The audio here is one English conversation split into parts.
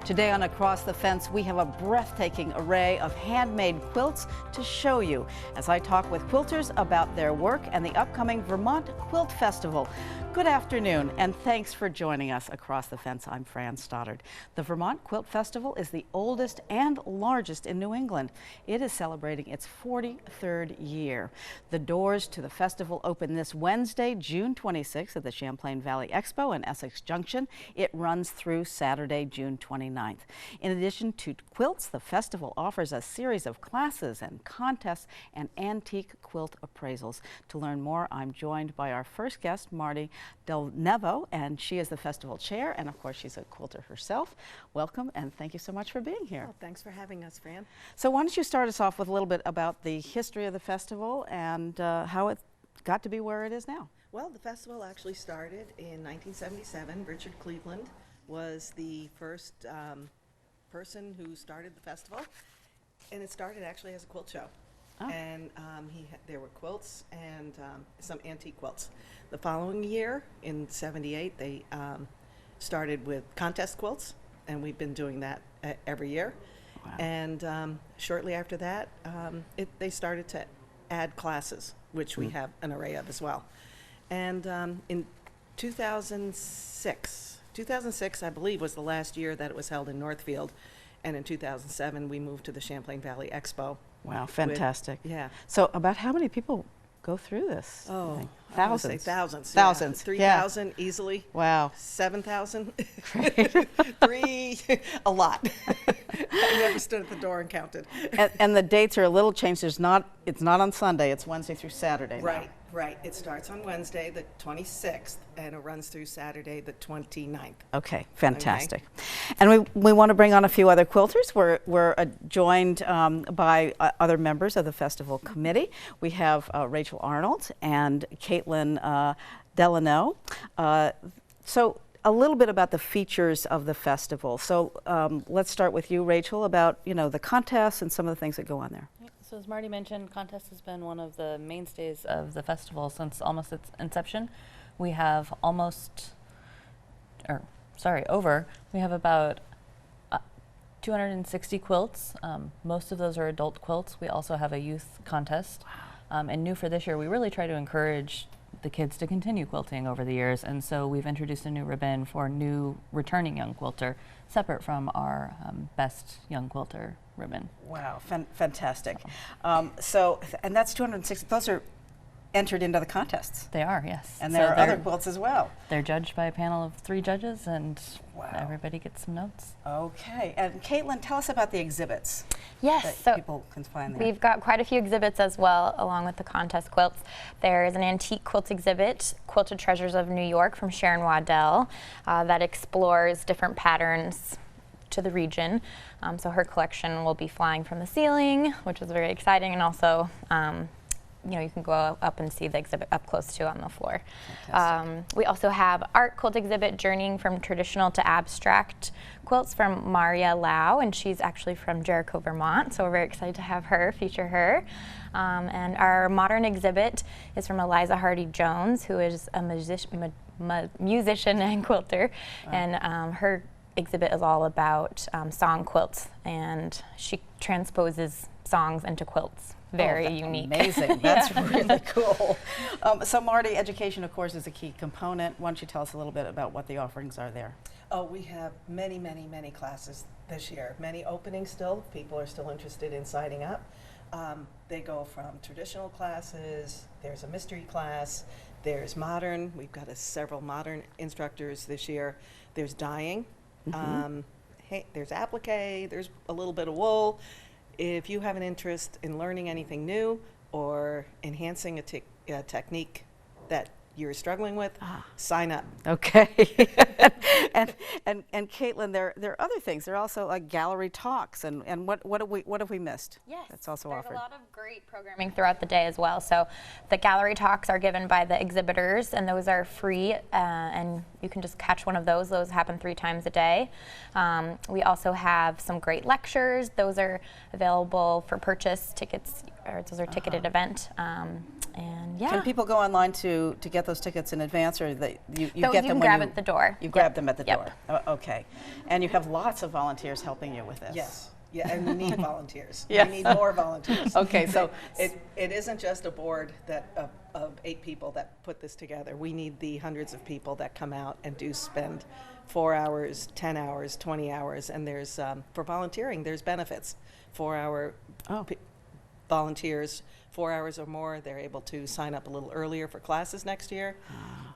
Today on Across the Fence, we have a breathtaking array of handmade quilts to show you as I talk with quilters about their work and the upcoming Vermont Quilt Festival. Good afternoon, and thanks for joining us across the fence. I'm Fran Stoddard. The Vermont Quilt Festival is the oldest and largest in New England. It is celebrating its 43rd year. The doors to the festival open this Wednesday, June 26th at the Champlain Valley Expo in Essex Junction. It runs through Saturday, June 29th. In addition to quilts, the festival offers a series of classes and contests and antique quilt appraisals. To learn more, I'm joined by our first guest, Marty Del Nevo, and she is the festival chair, and of course she's a quilter herself. Welcome, and thank you so much for being here. Oh, thanks for having us, Fran. So why don't you start us off with a little bit about the history of the festival and how it got to be where it is now? Well, the festival actually started in 1977. Richard Cleveland was the first person who started the festival, and it started actually as a quilt show. Oh. And there were quilts and some antique quilts. The following year, in '78, they started with contest quilts, and we've been doing that every year. Wow. And shortly after that, they started to add classes, which we have an array of as well. And in 2006, I believe, was the last year that it was held in Northfield. And in 2007, we moved to the Champlain Valley Expo. Wow, fantastic. Yeah. So about how many people go through this? Oh, thousands. I would say thousands. Thousands. Yeah. 3,000 easily. Wow. 7,000. A lot. I never stood at the door and counted. And the dates are a little changed. It's not on Sunday. It's Wednesday through Saturday. Right. Now. Right. It starts on Wednesday, the 26th, and it runs through Saturday, the 29th. Okay, fantastic. Okay. And we want to bring on a few other quilters. We're joined by other members of the festival committee. We have Rachel Arnold and Caitlin Delano. So a little bit about the features of the festival. So let's start with you, Rachel, about the contests and some of the things that go on there. So as Marty mentioned, contest has been one of the mainstays of the festival since almost its inception. We have we have about 260 quilts. Most of those are adult quilts. We also have a youth contest. Wow. And new for this year, we really try to encourage the kids to continue quilting over the years, and so we've introduced a new ribbon for new returning young quilter, separate from our best young quilter ribbon. Wow, fantastic. And that's 260. Those are entered into the contests. They are, yes. And there are other quilts as well. They're judged by a panel of 3 judges, and wow. Everybody gets some notes. Okay, and Caitlin, tell us about the exhibits. Yes, that people can find there. We've got quite a few exhibits as well, along with the contest quilts. There's an antique quilt exhibit, Quilted Treasures of New York, from Sharon Waddell, that explores different patterns to the region. So her collection will be flying from the ceiling, which is very exciting, and also you can go up and see the exhibit up close too on the floor. We also have art quilt exhibit, journeying from traditional to abstract quilts, from Maria Lau, and she's actually from Jericho, Vermont, so we're very excited to have her, feature her. And our modern exhibit is from Eliza Hardy Jones, who is a musician and quilter. Wow. And her exhibit is all about song quilts, and she transposes songs into quilts. Very unique. Amazing. That's really cool. So Marty, education, of course, is a key component. Why don't you tell us a little bit about what the offerings are there? Oh, we have many, many, many classes this year. Many openings still. People are still interested in signing up. They go from traditional classes, there's a mystery class, there's modern. We've got several modern instructors this year. There's dyeing. There's applique. There's a little bit of wool. If you have an interest in learning anything new or enhancing a technique that you're struggling with, sign up. Okay. and Caitlin, there are other things. There are also like gallery talks, and what have we missed? Yes, that's also there's offered. a lot of great programming throughout the day as well. So the gallery talks are given by the exhibitors, and those are free, and you can just catch one of those. Those happen 3 times a day. We also have some great lectures. Those are available for purchase tickets, or those are ticketed event. And yeah. Can people go online to get those tickets in advance, or you Those get them you when can grab at the door. You grab them at the Yep. door. Okay. And you have lots of volunteers helping you with this. Yes. Yeah, and we need volunteers. Yes. We need more volunteers. Okay, so it isn't just a board that of 8 people that put this together. We need the hundreds of people that come out and do spend 4 hours, 10 hours, 20 hours, and there's for volunteering there's benefits. 4-hour volunteers, 4 hours or more, they're able to sign up a little earlier for classes next year,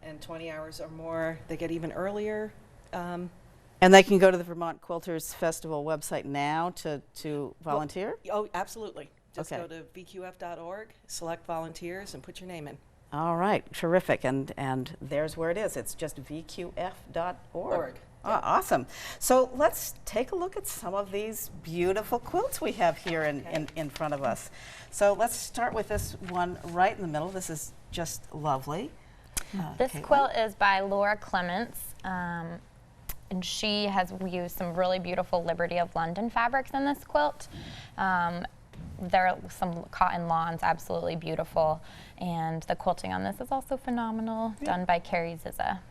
and 20 hours or more, they get even earlier. And they can go to the Vermont Quilters Festival website now to volunteer? Oh, absolutely. Just Okay. go to vqf.org, select volunteers, and put your name in. All right, terrific. And there's where it is. It's just vqf.org. Org. Awesome. So let's take a look at some of these beautiful quilts we have here in front of us. So let's start with this one right in the middle. This is just lovely. This Caitlin? quilt is by Laura Clements, and she has used some really beautiful Liberty of London fabrics in this quilt. There are some cotton lawns, absolutely beautiful, and the quilting on this is also phenomenal, done by Carrie Zizza.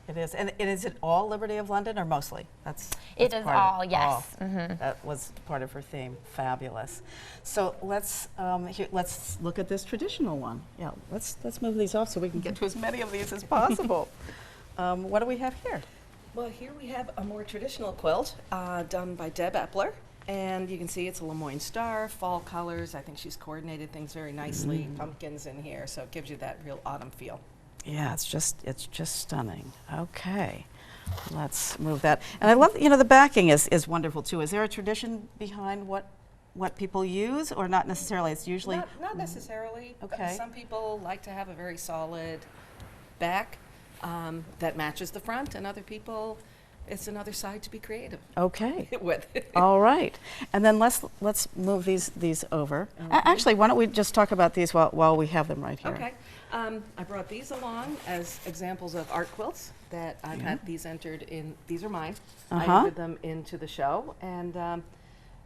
It is. And is it all Liberty of London or mostly? It is part of all, yes. Mhm. That was part of her theme. Fabulous. So let's look at this traditional one. Yeah, let's move these off so we can get to as many of these as possible. What do we have here? Well, here we have a more traditional quilt done by Deb Epler. And you can see it's a Lemoyne star, fall colors. I think she's coordinated things very nicely. Pumpkins in here, so it gives you that real autumn feel. Yeah, it's just stunning. Okay, let's move that. And I love, the backing is wonderful too. Is there a tradition behind what people use, or not necessarily? It's usually Not necessarily. Okay. Some people like to have a very solid back that matches the front, and other people, it's another side to be creative okay. with. All right, and then let's move these over. Actually, why don't we just talk about these while we have them right here? Okay. I brought these along as examples of art quilts that I've had these entered in. These are mine. I entered them into the show, and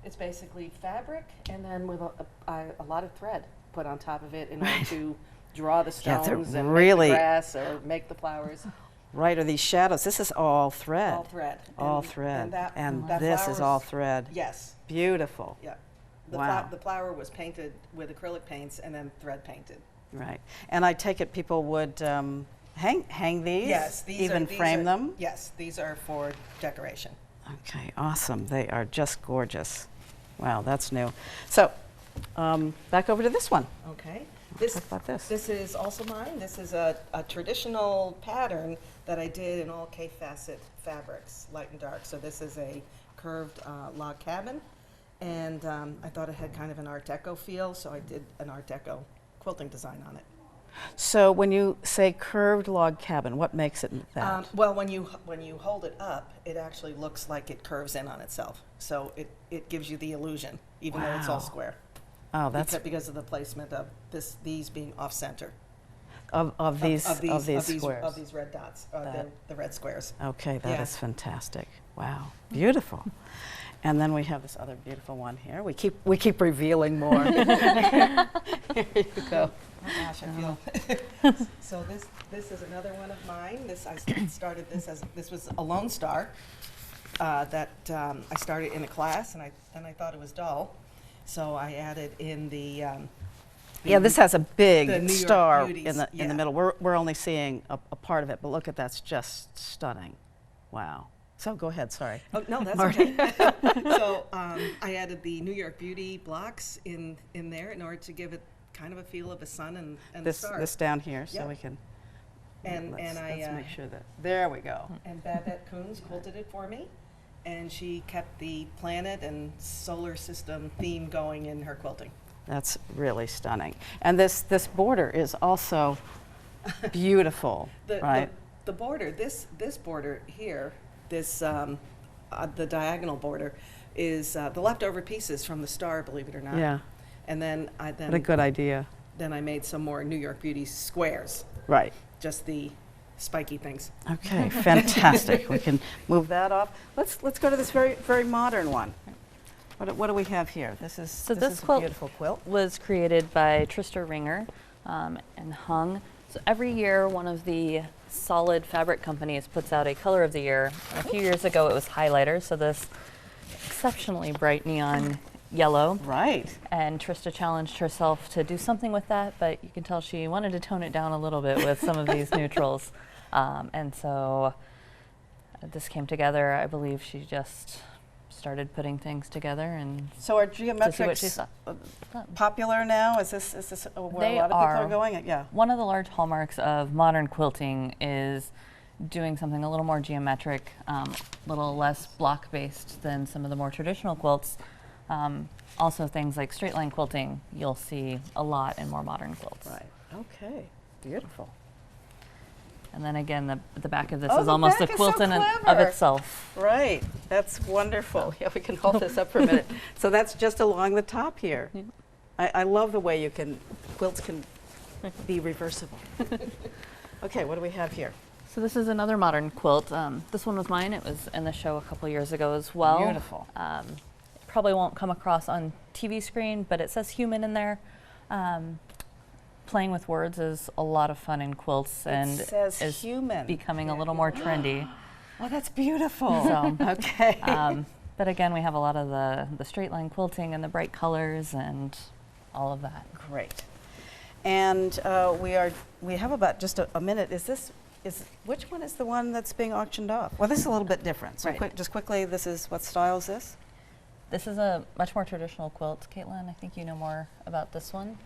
it's basically fabric and then with a lot of thread put on top of it in order to draw the Yeah, they're stones and really- make the grass or make the flowers. Right, or these shadows. This is all thread. All thread. All And- thread. And, that, And that this is all flower's- thread. Yes. Beautiful. Yeah. Wow. The flower was painted with acrylic paints and then thread painted. Right. And I take it people would hang these? Yes. Even frame them? Yes. These are for decoration. Okay, awesome. They are just gorgeous. Wow, that's new. So, back over to this one. Okay. Talk about this. This is also mine. This is a traditional pattern that I did in all K-facet fabrics, light and dark. So this is a curved log cabin, and I thought it had kind of an Art Deco feel, so I did an Art Deco quilting design on it. So when you say curved log cabin, what makes it that? Well, when you hold it up, it actually looks like it curves in on itself. So it gives you the illusion, even though it's all Wow. square. Oh, that's because of the placement of these being off center. of these squares. Of these red dots, the red squares. Okay, that is Yeah. fantastic. Wow, beautiful. And then we have this other beautiful one here. We keep revealing more. Here you go. Oh gosh, I feel. So this is another one of mine. I started this was a Lone Star that I started in a class, and I thought it was dull, so I added in the. Yeah, this has a the big New York star Beauties, in the yeah. middle. We're only seeing a part of it, but look at that's just stunning. Wow. So go ahead. Sorry. Oh no, that's Marty. okay. So I added the New York Beauty blocks in there in order to give it kind of a feel of a sun and the stars. This down here, so Yeah. we can. And let's I make sure that there we go. and Babette Coons quilted it for me, and she kept the planet and solar system theme going in her quilting. That's really stunning. And this border is also Beautiful, right? The border, this border here, this the diagonal border, is the leftover pieces from the star, believe it or not. Yeah, And then what a good idea. then I made some more New York Beauty squares, Right. just the spiky things. Okay, fantastic. We can move that off. Let's go to this very modern one. What do we have here? This is this a quilt beautiful quilt. was created by Trista Ringer and hung. So every year, one of the solid fabric companies puts out a color of the year. And a few years ago, it was highlighter, so this exceptionally bright neon yellow. Right. And Trista challenged herself to do something with that, but you can tell she wanted to tone it down a little bit with some of these neutrals. And so this came together. I believe she just started putting things together and So are to see what she geometrics thought. popular now? Is this where They a lot of people are. are going? Yeah. One of the large hallmarks of modern quilting is doing something a little more geometric, a little less block-based than some of the more traditional quilts. Also things like straight line quilting, you'll see a lot in more modern quilts. Right. Okay. Beautiful. And then again, the back of this Oh, is the almost a back is quilt so in and of clever. itself. Right. That's wonderful. Yeah, we can hold this up for a minute. So that's just along the top here. Yeah. I love the way quilts can be reversible. Okay, what do we have here? So this is another modern quilt. This one was mine. It was in the show a couple years ago as well. Beautiful. It probably won't come across on TV screen, but it says human in there. Playing with words is a lot of fun in quilts and it says is human. becoming a little more trendy. Oh, that's beautiful. So, okay. but again, we have a lot of the straight line quilting and the bright colors and all of that. Great. And we have about just a minute. Which one is the one that's being auctioned off? Well, this is a little bit different. So Right. just quickly, what style is this? This is a much more traditional quilt. Caitlin, I think you know more about this one.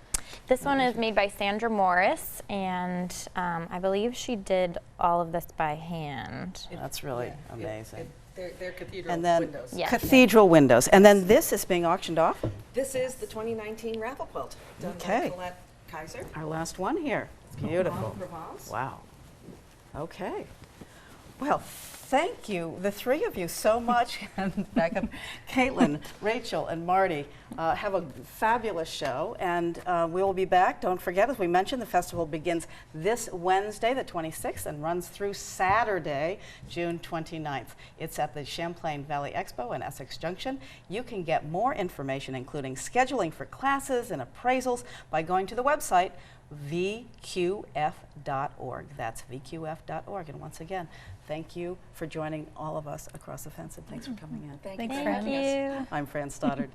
This one is made by Sandra Morris, and I believe she did all of this by hand. That's really amazing. They're cathedral And then windows. Yeah. cathedral windows. And then this is being auctioned off. This is the 2019 Rattle Bolt, done Okay. by Colette Kaiser. Our last one here. Beautiful. Provence. Wow. Okay. Well, thank you, the three of you, so much. And back up, Caitlin, Rachel, and Marty. Have a fabulous show, and we will be back. Don't forget, as we mentioned, the festival begins this Wednesday, the 26th, and runs through Saturday, June 29th. It's at the Champlain Valley Expo in Essex Junction. You can get more information, including scheduling for classes and appraisals, by going to the website vqf.org. That's vqf.org. And once again, thank you for joining all of us across the fence, and thanks for coming in. Thanks for having us. I'm Fran Stoddard.